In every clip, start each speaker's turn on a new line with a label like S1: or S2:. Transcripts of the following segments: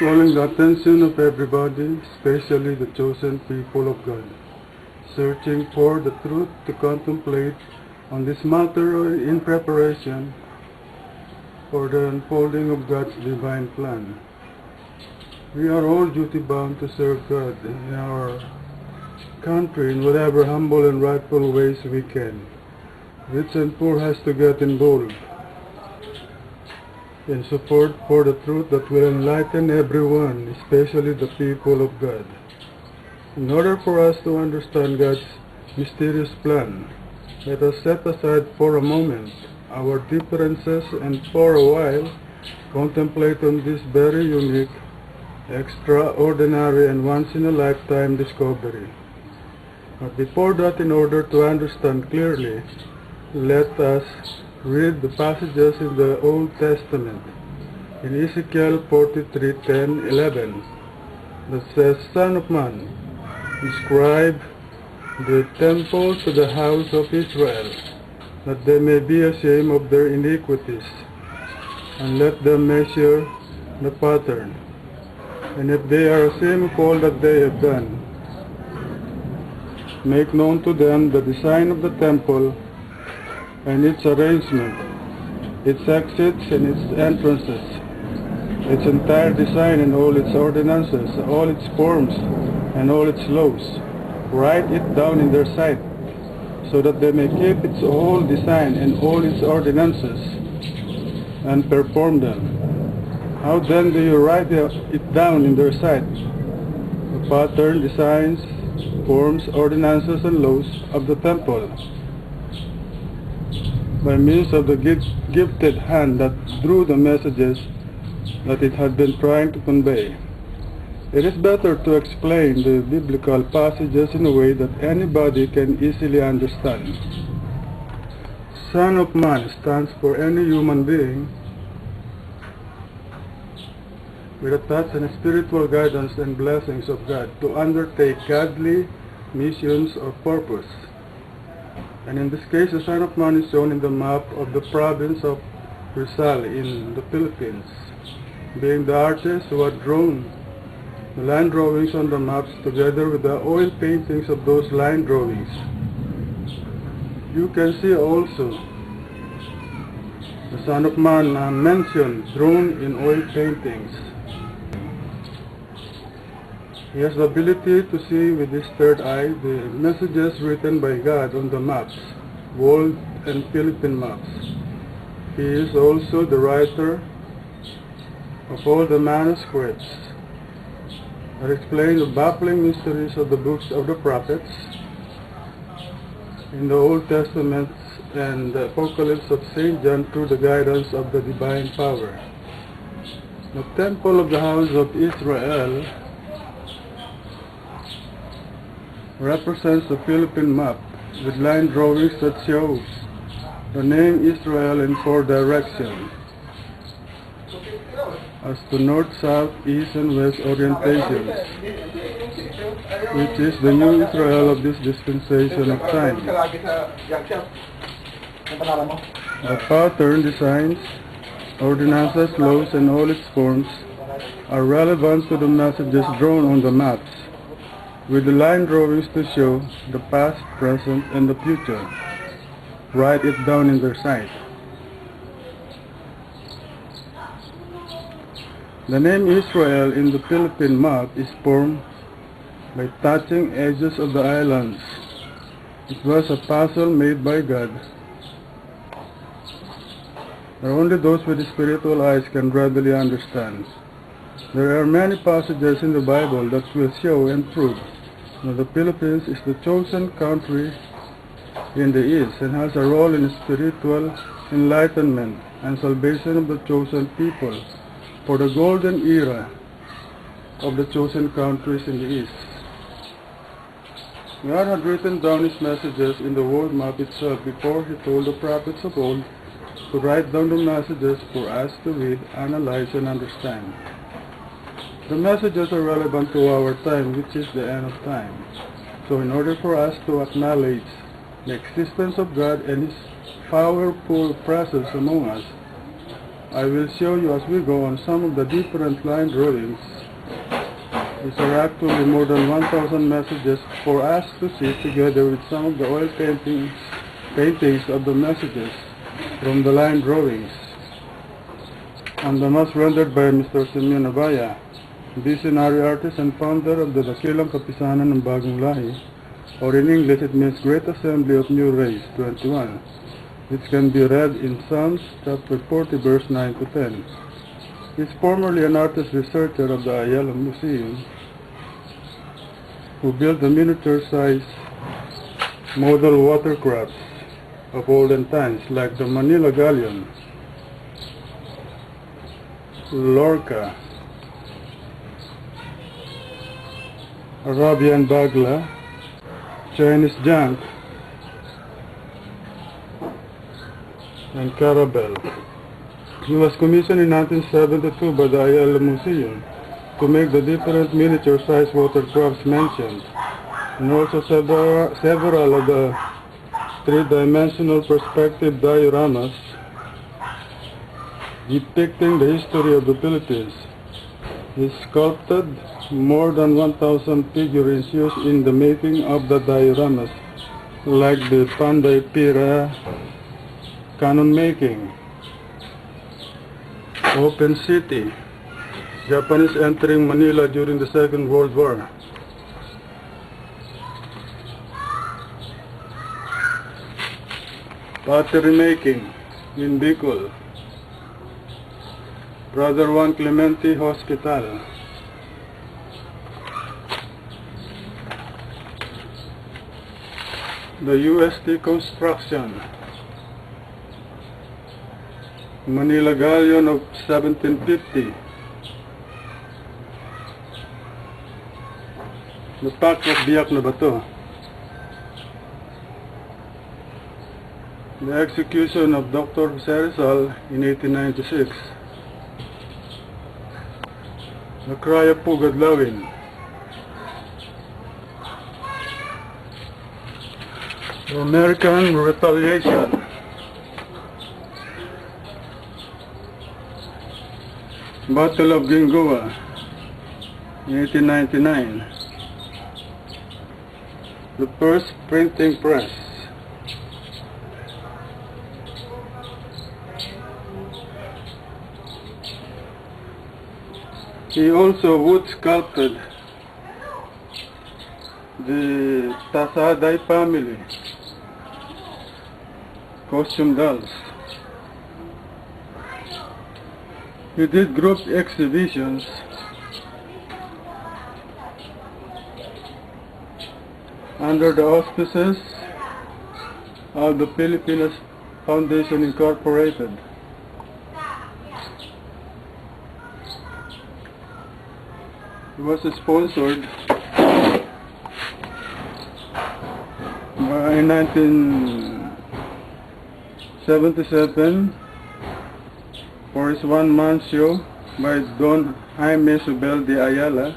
S1: Calling the attention of everybody, especially the chosen people of God, searching for the truth to contemplate on this matter in preparation for the unfolding of God's divine plan. We are all duty-bound to serve God in our country in whatever humble and rightful ways we can. Rich and poor has to get involved in support for the truth that will enlighten everyone, especially the people of God. In order for us to understand God's mysterious plan, let us set aside for a moment our differences and for a while contemplate on this very unique, extraordinary, and once-in-a-lifetime discovery. But before that, in order to understand clearly, let us read the passages in the Old Testament. In Ezekiel 43:10-11, that says, Son of man, describe the temple to the house of Israel, that they may be ashamed of their iniquities, and let them measure the pattern. And if they are ashamed of all that they have done, make known to them the design of the temple and its arrangement, its exits and its entrances, its entire design and all its ordinances, all its forms and all its laws. Write it down in their sight, so that they may keep its whole design and all its ordinances, and perform them. How then do you write it down in their sight? The pattern, designs, forms, ordinances, and laws of the temple, by means of the gifted hand that drew the messages that it had been trying to convey. It is better to explain the biblical passages in a way that anybody can easily understand. Son of Man stands for any human being with a touch and spiritual guidance and blessings of God to undertake godly missions or purpose. And in this case, the Son of Man is shown in the map of the province of Rizal in the Philippines, being the artist who had drawn the line drawings on the maps together with the oil paintings of those line drawings. You can see also the Son of Man mentioned, drawn in oil paintings. He has the ability to see with his third eye the messages written by God on the maps, world and Philippine maps. He is also the writer of all the manuscripts that explain the baffling mysteries of the books of the prophets in the Old Testament and the Apocalypse of St. John through the guidance of the divine power. The temple of the house of Israel represents the Philippine map with line drawings that shows the name Israel in 4 directions as to north, south, east, and west orientations, which is the new Israel of this dispensation of time. The pattern, designs, ordinances, laws, and all its forms are relevant to the messages drawn on the maps, with the line drawings to show the past, present, and the future. Write it down in their sight. The name Israel in the Philippine map is formed by touching edges of the islands. It was a puzzle made by God that only those with spiritual eyes can readily understand. There are many passages in the Bible that will show and prove that the Philippines is the chosen country in the East and has a role in spiritual enlightenment and salvation of the chosen people for the golden era of the chosen countries in the East. God had written down his messages in the world map itself before he told the prophets of old to write down the messages for us to read, analyze, and understand. The messages are relevant to our time, which is the end of time. So in order for us to acknowledge the existence of God and his powerful presence among us, I will show you as we go on some of the different line drawings. These are actually more than 1,000 messages for us to see, together with some of the oil paintings of the messages from the line drawings. And the maps rendered by Mr. Simeon Abaya, visionary artist and founder of the Dakilang Kapisanan ng Bagong Lahi, or in English it means Great Assembly of New Race 21. Which can be read in Psalms chapter 40 verse 9 to 10. He is formerly an artist researcher of the Ayala Museum, who built the miniature-size model watercrafts of olden times like the Manila Galleon, Lorca, Arabian Bagla, Chinese Junk, and Carabel. He was commissioned in 1972 by the Ayala Museum to make the different miniature-sized watercrafts mentioned, and also several of the three-dimensional perspective dioramas depicting the history of the Philippines. He sculpted more than 1,000 figurines used in the making of the dioramas, like the Panday Pira canon making, Open City. Japanese entering Manila during the Second World War. Pottery making in Bicol. Brother Juan Clemente Hospital. The UST construction. Manila Galleon of 1750. The Pact of Biak na Bato. The execution of Dr. Jose Rizal in 1896. The Cry of Pugadlawin. The American Retaliation. Battle of Gingoa in 1899. The first printing press. He also wood sculpted the Tasaday family costume dolls. He did group exhibitions under the auspices of the Philippine Foundation Incorporated. He was sponsored in 1977 for his one-man show by Don Jaime Subel de Ayala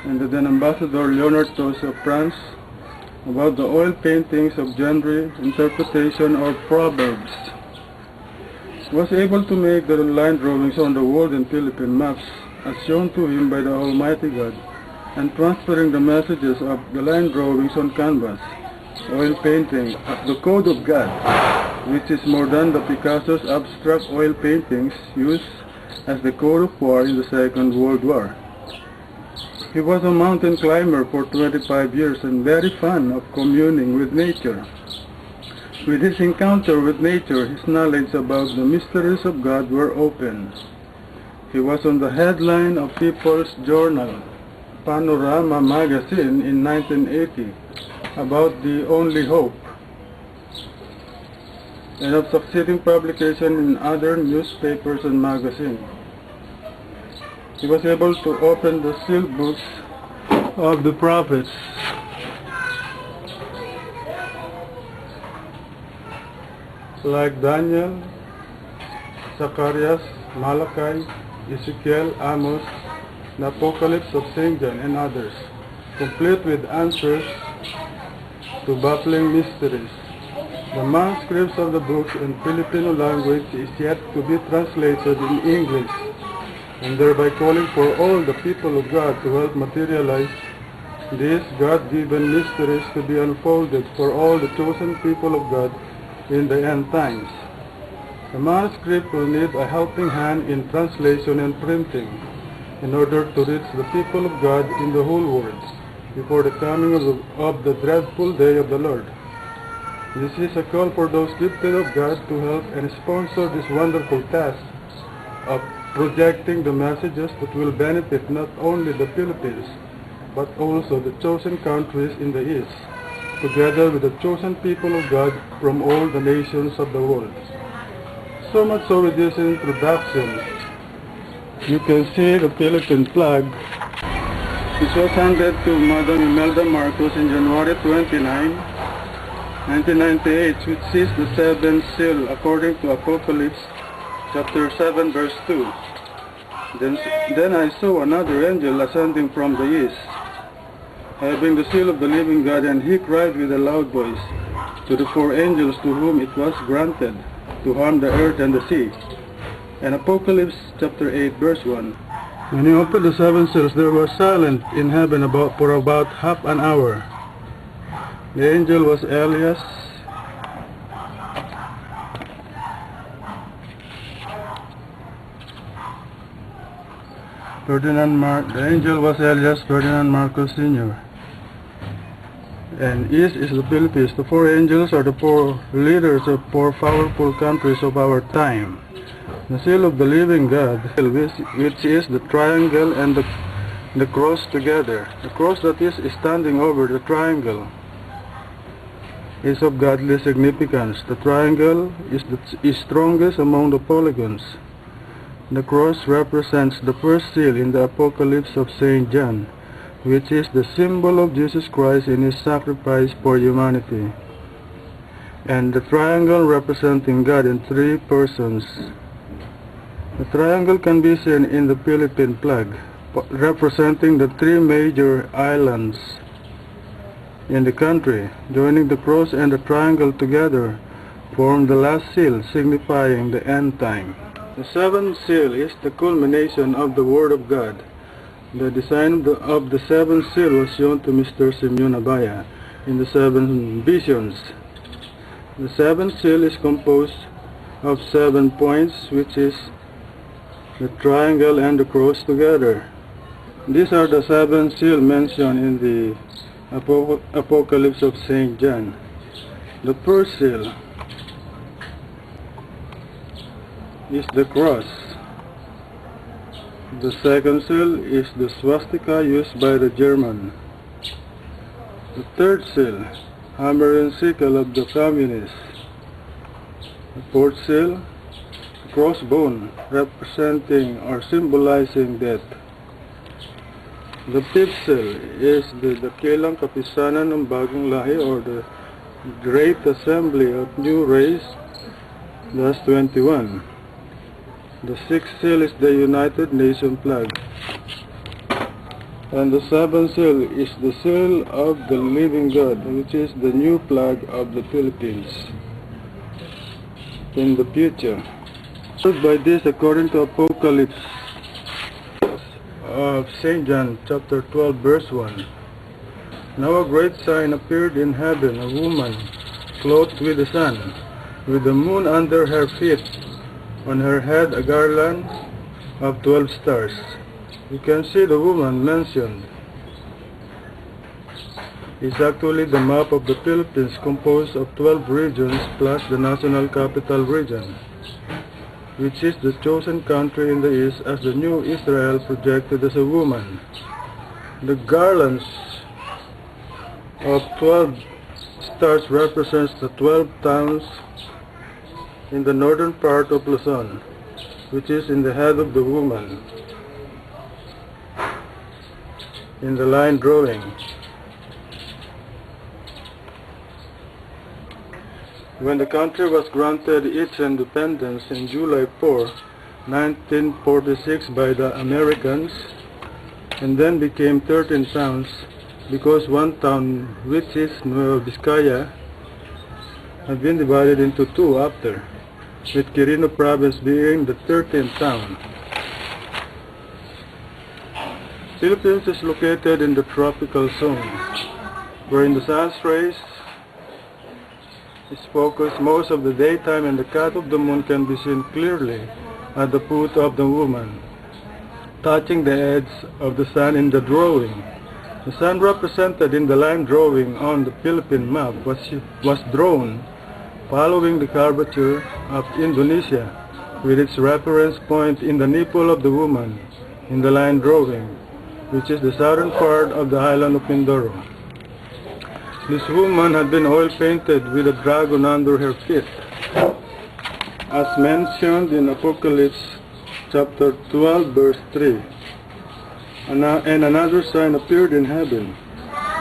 S1: and the then Ambassador Leonard Tos of France about the oil paintings of genre interpretation or proverbs. He was able to make the line drawings on the world and Philippine maps as shown to him by the Almighty God, and transferring the messages of the line drawings on canvas, oil painting, as the Code of God, which is more than the Picasso's abstract oil paintings used as the code of war in the Second World War. He was a mountain climber for 25 years and very fond of communing with nature. With his encounter with nature, his knowledge about the mysteries of God were opened. He was on the headline of People's Journal, Panorama magazine in 1980 about the only hope, and of succeeding publication in other newspapers and magazines. He was able to open the sealed books of the prophets. Like Daniel, Zacharias, Malachi, Ezekiel, Amos, the Apocalypse of St. John, and others, complete with answers to baffling mysteries. The manuscripts of the books in Filipino language is yet to be translated in English, and thereby calling for all the people of God to help materialize these God-given mysteries to be unfolded for all the chosen people of God in the end times. The manuscript will need a helping hand in translation and printing in order to reach the people of God in the whole world before the coming of the dreadful day of the Lord. This is a call for those gifted of God to help and sponsor this wonderful task of projecting the messages that will benefit not only the Philippines, but also the chosen countries in the East, together with the chosen people of God from all the nations of the world. So much so with this introduction, you can see the Philippine flag. This was handed to Madam Imelda Marcos in January 29, 1998, which sees the seventh seal according to Apocalypse chapter 7 verse 2. Then I saw another angel ascending from the east, having the seal of the living God, and he cried with a loud voice to the four angels to whom it was granted to harm the earth and the sea. And Apocalypse chapter 8 verse 1. When he opened the seven seals, there was silence in heaven for about half an hour. The angel was Elias, The angel was Elias Ferdinand Marcos Sr. And east is the Philippines. The four angels are the four leaders of four powerful countries of our time. The seal of the living God, which is the triangle and the cross together. The cross that is standing over the triangle is of godly significance. The triangle is strongest among the polygons. The cross represents the first seal in the Apocalypse of St. John, which is the symbol of Jesus Christ in his sacrifice for humanity. And the triangle representing God in three persons. The triangle can be seen in the Philippine flag, representing the three major islands in the country. Joining the cross and the triangle together form the last seal, signifying the end time. The seventh seal is the culmination of the Word of God. The design of the seventh seal was shown to Mr. Simeon Abaya in the seven visions. The seventh seal is composed of 7 points, which is the triangle and the cross together. These are the 7 seals mentioned in the Apocalypse of St. John. The first seal is the cross. The second seal is the swastika used by the German. The third seal, hammer and sickle of the communists. The fourth seal, crossbone, representing or symbolizing death. The fifth seal is the dakilang kapisanan ng bagong lahi, or the Great Assembly of New Race, thus 21. The sixth seal is the United Nations flag. And the seventh seal is the seal of the living God, which is the new flag of the Philippines in the future. By this, according to Apocalypse of St. John chapter 12 verse 1. Now a great sign appeared in heaven, a woman clothed with the sun, with the moon under her feet, on her head a garland of 12 stars. You can see the woman mentioned is actually the map of the Philippines, composed of 12 regions plus the national capital region, which is the chosen country in the east as the new Israel projected as a woman. The garlands of 12 stars represents the 12 towns in the northern part of Luzon, which is in the head of the woman in the line drawing. When the country was granted its independence in July 4, 1946 by the Americans, and then became 13 towns, because one town, which is Nueva Vizcaya, had been divided into two after, with Quirino province being the 13th town. Philippines is located in the tropical zone, wherein the sun's rays is focused most of the daytime, and the cut of the moon can be seen clearly at the foot of the woman, touching the edge of the sun in the drawing. The sun represented in the line drawing on the Philippine map was drawn following the curvature of Indonesia, with its reference point in the nipple of the woman in the line drawing, which is the southern part of the island of Mindoro. This woman had been oil painted with a dragon under her feet, as mentioned in Apocalypse chapter 12 verse 3. And another sign appeared in heaven.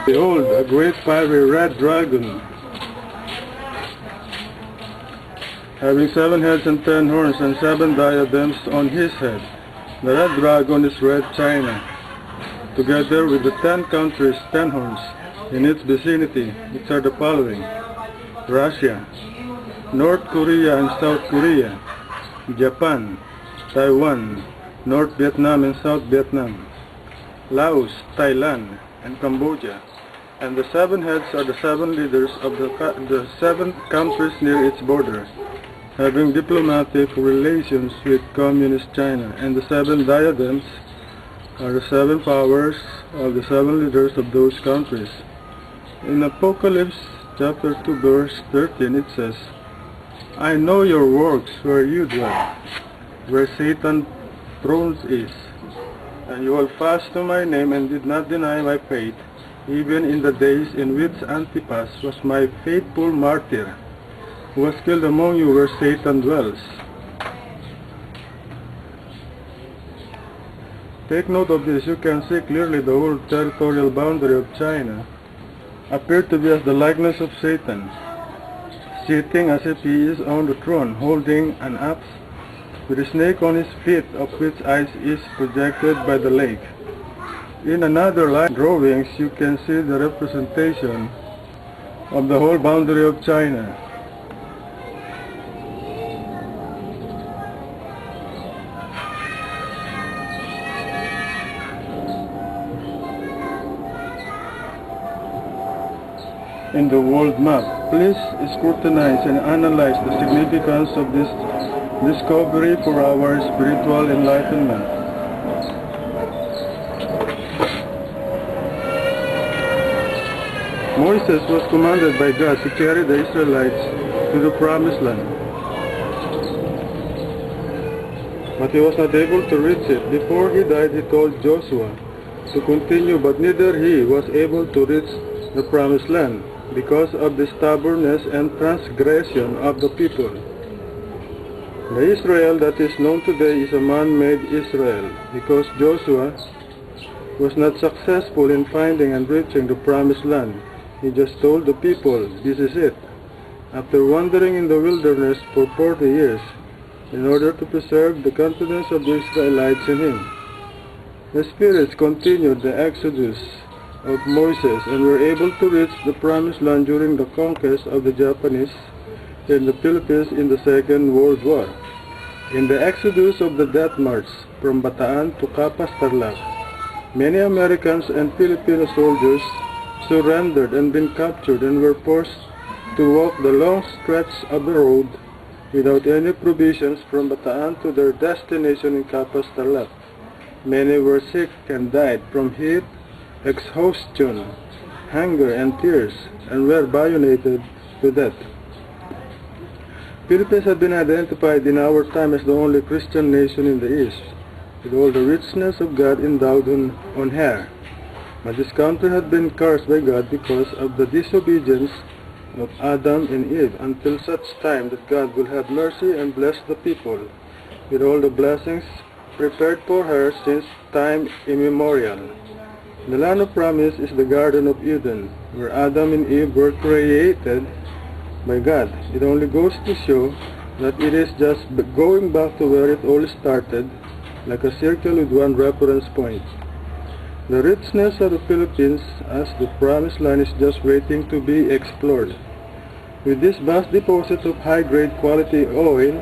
S1: Behold, a great fiery red dragon, having 7 heads and 10 horns and 7 diadems on his head. The red dragon is red China, together with the 10 countries, 10 horns, in its vicinity, which are the following: Russia, North Korea and South Korea, Japan, Taiwan, North Vietnam and South Vietnam, Laos, Thailand, and Cambodia. And the 7 heads are the 7 leaders of the 7 countries near its border, having diplomatic relations with Communist China. And the 7 diadems are the seven powers of the seven leaders of those countries. In Apocalypse chapter 2 verse 13 it says, I know your works where you dwell, where Satan's throne is, and you hold fast to my name and did not deny my faith, even in the days in which Antipas was my faithful martyr, who was killed among you where Satan dwells. Take note of this. You can see clearly the whole territorial boundary of China appeared to be as the likeness of Satan, sitting as if he is on the throne, holding an axe with a snake on his feet, of which eyes is projected by the lake. In another line drawings, you can see the representation of the whole boundary of China. In the world map, please scrutinize and analyze the significance of this discovery for our spiritual enlightenment. Moses was commanded by God to carry the Israelites to the promised land, but he was not able to reach it. Before he died, he told Joshua to continue, but neither he was able to reach the promised land, because of the stubbornness and transgression of the people. The Israel that is known today is a man-made Israel, because Joshua was not successful in finding and reaching the promised land. He just told the people, this is it. After wandering in the wilderness for 40 years, in order to preserve the confidence of the Israelites in him, the spirits continued the exodus of Moses and were able to reach the promised land during the conquest of the Japanese in the Philippines in the Second World War. In the exodus of the Death March from Bataan to Capas Tarlac, many Americans and Filipino soldiers surrendered and been captured and were forced to walk the long stretch of the road without any provisions from Bataan to their destination in Capas Tarlac. Many were sick and died from heat, exhaustion, hunger, and tears, and were bayoneted to death. Philippines had been identified in our time as the only Christian nation in the East, with all the richness of God endowed on her. But this country had been cursed by God because of the disobedience of Adam and Eve, until such time that God will have mercy and bless the people with all the blessings prepared for her since time immemorial. The land of promise is the Garden of Eden, where Adam and Eve were created by God. It only goes to show that it is just going back to where it all started, like a circle with one reference point. The richness of the Philippines as the promised land is just waiting to be explored. With this vast deposit of high-grade quality oil,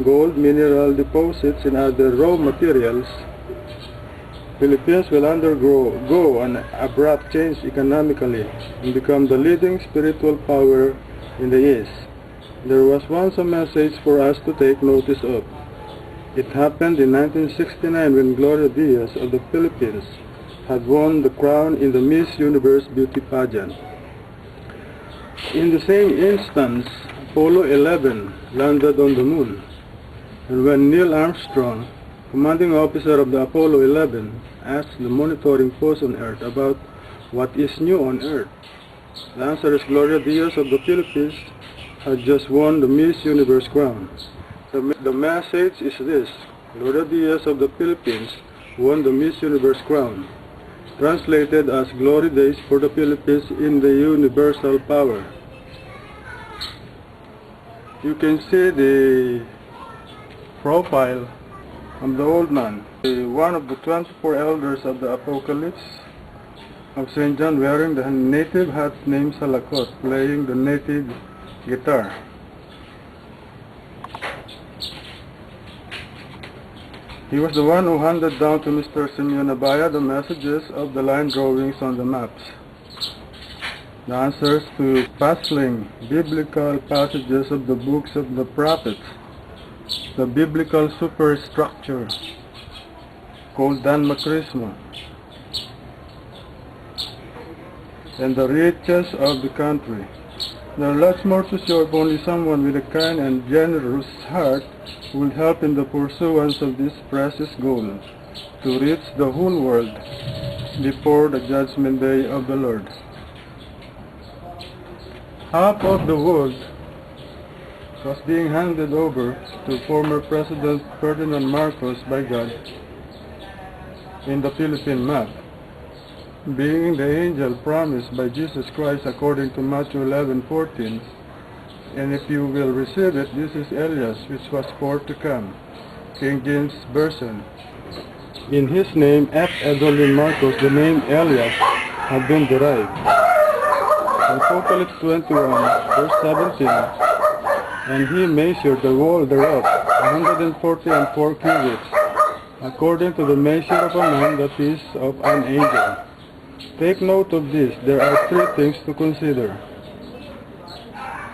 S1: gold, mineral deposits, and other raw materials, Philippines will undergo an abrupt change economically and become the leading spiritual power in the East. There was once a message for us to take notice of. It happened in 1969 when Gloria Diaz of the Philippines had won the crown in the Miss Universe beauty pageant. In the same instance, Apollo 11 landed on the moon, and when Neil Armstrong, commanding officer of the Apollo 11, asked the monitoring post on Earth about what is new on Earth, the answer is Gloria Diaz of the Philippines had just won the Miss Universe crown. The message is this: Gloria Diaz of the Philippines won the Miss Universe crown, translated as Glory Days for the Philippines in the universal power. You can see the profile of the old man, one of the 24 elders of the Apocalypse of St. John, wearing the native hat named Salakot, playing the native guitar. He was the one who handed down to Mr. Simeon Abaya the messages of the line drawings on the maps, the answers to puzzling biblical passages of the books of the prophets, the biblical superstructure, called Macrismo, and the riches of the country. There are lots more to show if only someone with a kind and generous heart will help in the pursuance of this precious goal, to reach the whole world before the judgment day of the Lord. Half of the world was being handed over to former President Ferdinand Marcos by God in the Philippine map, being the angel promised by Jesus Christ according to Matthew 11:14. And if you will receive it, this is Elias, which was for to come. King James Version. In his name, at Edolin Marcos, the name Elias had been derived. Apocalypse 21, verse 17, and he measured the wall thereof 144 cubits, according to the measure of a man, that is, of an angel. Take note of this. There are three things to consider: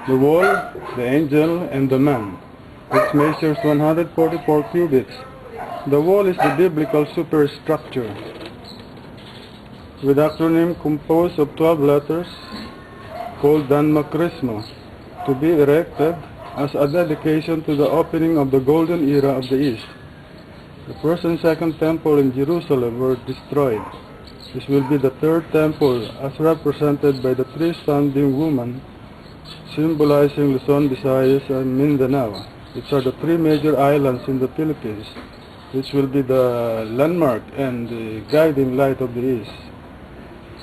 S1: the wall, the angel, and the man, which measures 144 cubits. The wall is the biblical superstructure, with acronym composed of 12 letters, called Macrismo, to be erected as a dedication to the opening of the golden era of the East. The first and second temple in Jerusalem were destroyed. This will be the third temple, as represented by the three standing women, symbolizing Luzon, Visayas, and Mindanao, which are the three major islands in the Philippines, which will be the landmark and the guiding light of the East.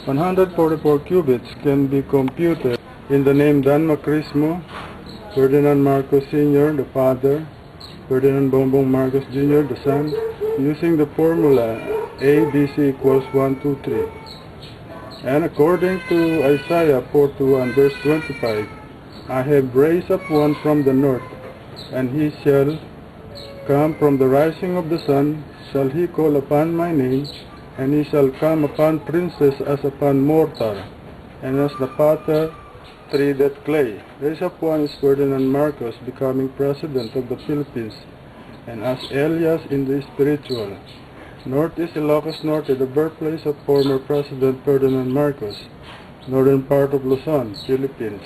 S1: 144 cubits can be computed in the name Macrismo, Ferdinand Marcos Sr., the father, Ferdinand Bongbong Marcos Jr., the son, using the formula ABC equals 1, 2, 3. And according to Isaiah 41, verse 25, I have raised up one from the north, and he shall come from the rising of the sun, shall he call upon my name, and he shall come upon princes as upon mortar, and as the potter treadeth clay. Raise up one is Ferdinand Marcos becoming president of the Philippines, and as Elias in the spiritual. North is Ilocos Norte, the birthplace of former President Ferdinand Marcos. Northern part of Luzon, Philippines.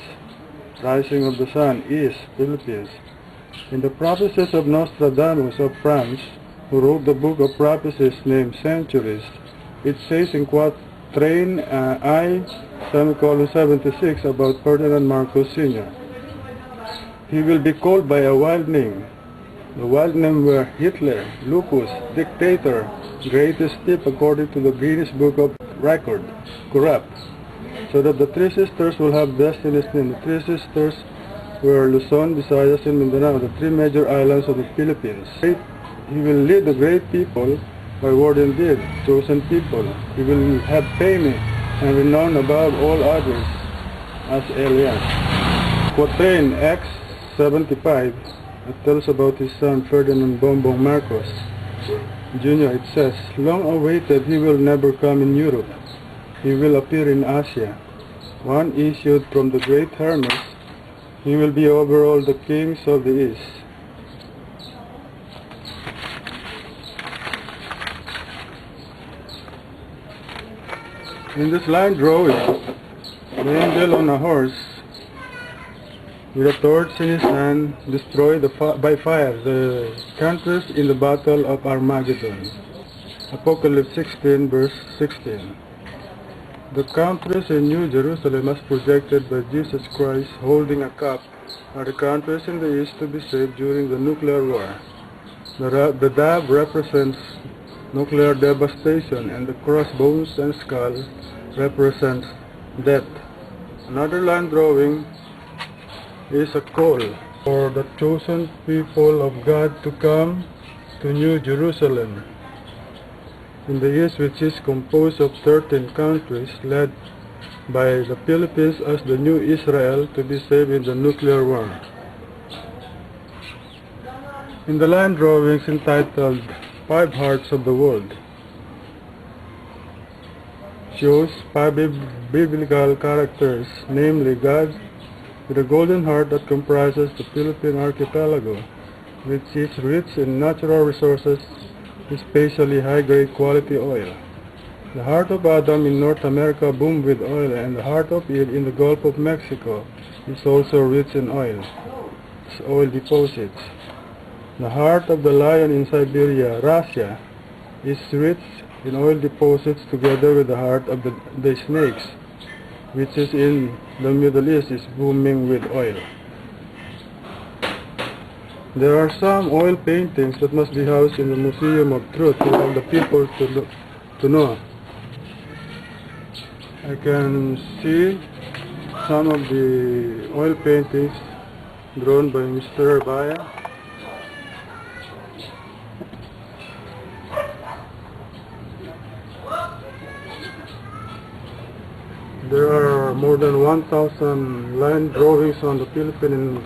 S1: Rising of the sun, East, Philippines. In the prophecies of Nostradamus of France, who wrote the book of prophecies named Centuries, it says in quatrain I, 76 about Ferdinand Marcos Sr. He will be called by a wild name. The wild name were Hitler, Lupus, Dictator, Greatest Thief according to the Guinness Book of Record, Corrupt. So that the three sisters will have destinies named. The three sisters were Luzon, Visayas, and Mindanao, the three major islands of the Philippines. He will lead the great people by word and deed, chosen people. He will have fame and renown above all others as Elias. Quatrain X 75, it tells about his son Ferdinand Bongbong Marcos Jr. It says, long awaited, he will never come in Europe. He will appear in Asia. One issued from the great Hermes, he will be over all the kings of the East. In this line drawing, the angel on a horse with a torch in his hand destroyed by fire the countries in the battle of Armageddon. Apocalypse 16 verse 16. The countries in New Jerusalem as projected by Jesus Christ holding a cup are the countries in the East to be saved during the nuclear war. The dove represents nuclear devastation, and the crossbones and skull represents death. Another line drawing is a call for the chosen people of God to come to New Jerusalem in the East, which is composed of 13 countries led by the Philippines as the new Israel to be saved in the nuclear war. In the line drawings entitled Five Hearts of the World, shows five biblical characters, namely God with a golden heart that comprises the Philippine archipelago, which is rich in natural resources especially high-grade quality oil. The heart of Adam in North America boomed with oil, and the heart of Eve in the Gulf of Mexico is also rich in oil. It's oil deposits. The heart of the lion in Siberia, Russia, is rich in oil deposits together with the heart of the snakes, which is in the Middle East, is booming with oil. There are some oil paintings that must be housed in the Museum of Truth for all the people to know. I can see some of the oil paintings drawn by Mr. Baya. There are more than 1,000 line drawings on the Philippine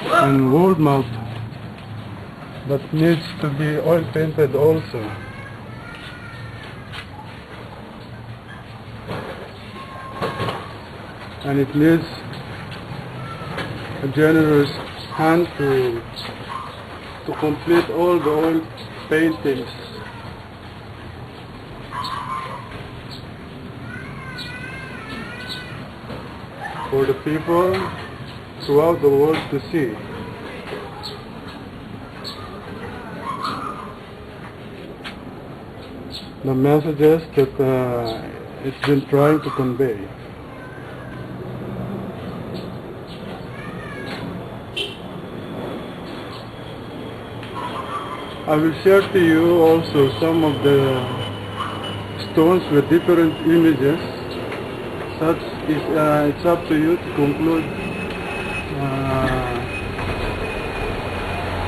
S1: and world map that needs to be oil painted also. And it needs a generous hand to complete all the oil paintings. For the people throughout the world to see. The messages that it's been trying to convey. I will share to you also some of the stones with different images. Such is it's up to you to conclude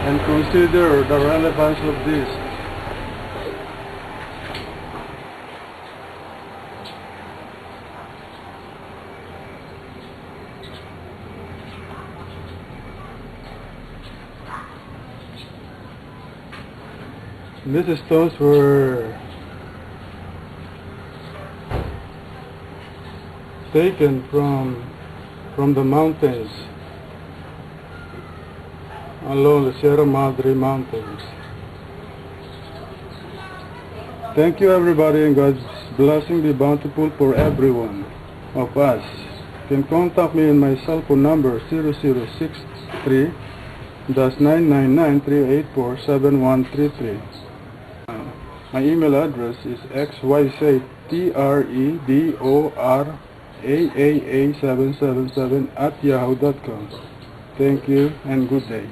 S1: and consider the relevance of this. These stones were taken from the mountains along the Sierra Madre Mountains. Thank you everybody, and God's blessing be bountiful for everyone of us. You can contact me in my cell phone number 0063-999-384-7133. My email address is xyztredoraa777 @yahoo.com. Thank you and good day.